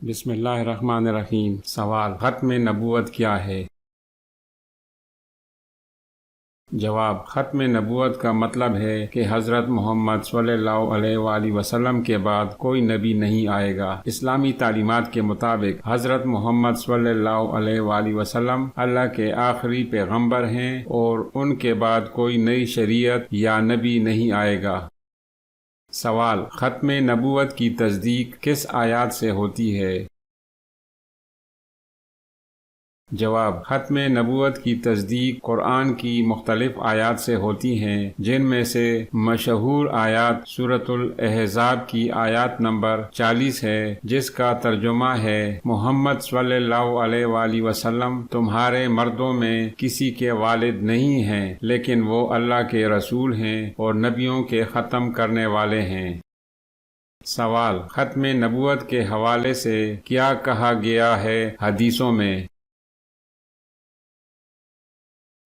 بسم اللہ الرحمن الرحیم۔ سوال: ختم نبوت کیا ہے؟ جواب: ختم نبوت کا مطلب ہے کہ حضرت محمد صلی اللہ علیہ وآلہ وسلم کے بعد کوئی نبی نہیں آئے گا۔ اسلامی تعلیمات کے مطابق حضرت محمد صلی اللہ علیہ وآلہ وسلم اللہ کے آخری پیغمبر ہیں اور ان کے بعد کوئی نئی شریعت یا نبی نہیں آئے گا۔ سوال: ختم نبوت کی تصدیق کس آیات سے ہوتی ہے؟ جواب: ختم نبوت کی تصدیق قرآن کی مختلف آیات سے ہوتی ہیں، جن میں سے مشہور آیات سورۃ الاحزاب کی آیات نمبر 40 ہے، جس کا ترجمہ ہے: محمد صلی اللہ علیہ وآلہ وسلم تمہارے مردوں میں کسی کے والد نہیں ہیں، لیکن وہ اللہ کے رسول ہیں اور نبیوں کے ختم کرنے والے ہیں۔ سوال: ختم نبوت کے حوالے سے کیا کہا گیا ہے حدیثوں میں؟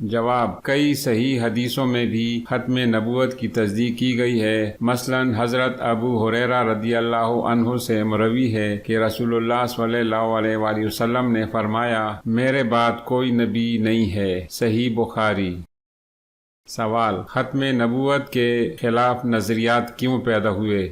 جواب: کئی صحیح حدیثوں میں بھی ختم نبوت کی تصدیق کی گئی ہے۔ مثلا حضرت ابو ہریرہ رضی اللہ عنہ سے مروی ہے کہ رسول اللہ صلی اللہ علیہ وآلہ وسلم نے فرمایا: میرے بعد کوئی نبی نہیں ہے۔ صحیح بخاری۔ سوال: ختم نبوت کے خلاف نظریات کیوں پیدا ہوئے؟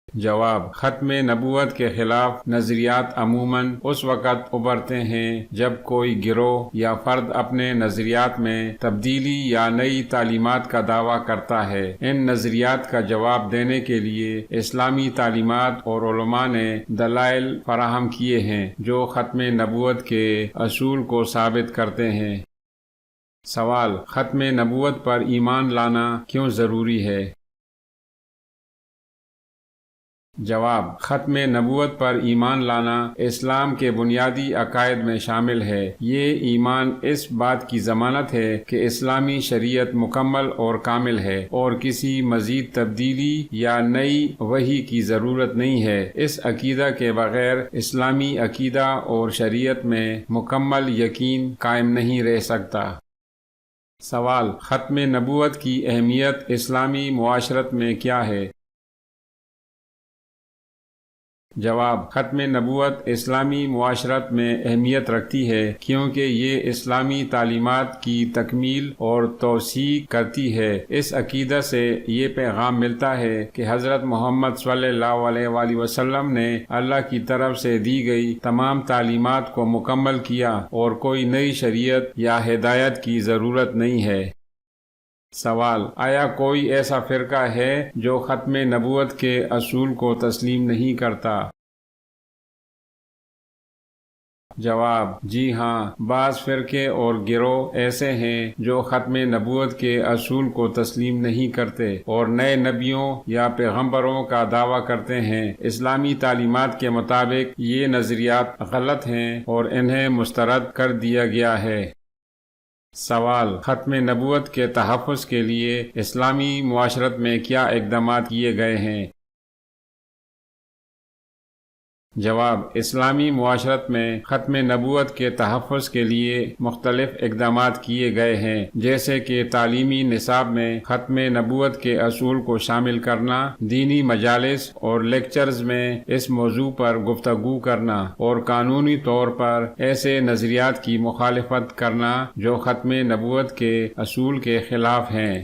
جواب: ختم نبوت کے خلاف نظریات عموماً اس وقت ابھرتے ہیں جب کوئی گروہ یا فرد اپنے نظریات میں تبدیلی یا نئی تعلیمات کا دعویٰ کرتا ہے۔ ان نظریات کا جواب دینے کے لیے اسلامی تعلیمات اور علماء نے دلائل فراہم کیے ہیں جو ختم نبوت کے اصول کو ثابت کرتے ہیں۔ سوال: ختم نبوت پر ایمان لانا کیوں ضروری ہے؟ جواب: ختم نبوت پر ایمان لانا اسلام کے بنیادی عقائد میں شامل ہے۔ یہ ایمان اس بات کی ضمانت ہے کہ اسلامی شریعت مکمل اور کامل ہے اور کسی مزید تبدیلی یا نئی وحی کی ضرورت نہیں ہے۔ اس عقیدہ کے بغیر اسلامی عقیدہ اور شریعت میں مکمل یقین قائم نہیں رہ سکتا۔ سوال: ختم نبوت کی اہمیت اسلامی معاشرت میں کیا ہے؟ جواب: ختم نبوت اسلامی معاشرت میں اہمیت رکھتی ہے کیونکہ یہ اسلامی تعلیمات کی تکمیل اور توثیق کرتی ہے۔ اس عقیدہ سے یہ پیغام ملتا ہے کہ حضرت محمد صلی اللہ علیہ وآلہ وسلم نے اللہ کی طرف سے دی گئی تمام تعلیمات کو مکمل کیا اور کوئی نئی شریعت یا ہدایت کی ضرورت نہیں ہے۔ سوال: آیا کوئی ایسا فرقہ ہے جو ختم نبوت کے اصول کو تسلیم نہیں کرتا؟ جواب: جی ہاں، بعض فرقے اور گروہ ایسے ہیں جو ختم نبوت کے اصول کو تسلیم نہیں کرتے اور نئے نبیوں یا پیغمبروں کا دعویٰ کرتے ہیں۔ اسلامی تعلیمات کے مطابق یہ نظریات غلط ہیں اور انہیں مسترد کر دیا گیا ہے۔ سوال: ختم نبوت کے تحفظ کے لیے اسلامی معاشرت میں کیا اقدامات کیے گئے ہیں؟ جواب: اسلامی معاشرت میں ختم نبوت کے تحفظ کے لیے مختلف اقدامات کیے گئے ہیں، جیسے کہ تعلیمی نصاب میں ختم نبوت کے اصول کو شامل کرنا، دینی مجالس اور لیکچرز میں اس موضوع پر گفتگو کرنا، اور قانونی طور پر ایسے نظریات کی مخالفت کرنا جو ختم نبوت کے اصول کے خلاف ہیں۔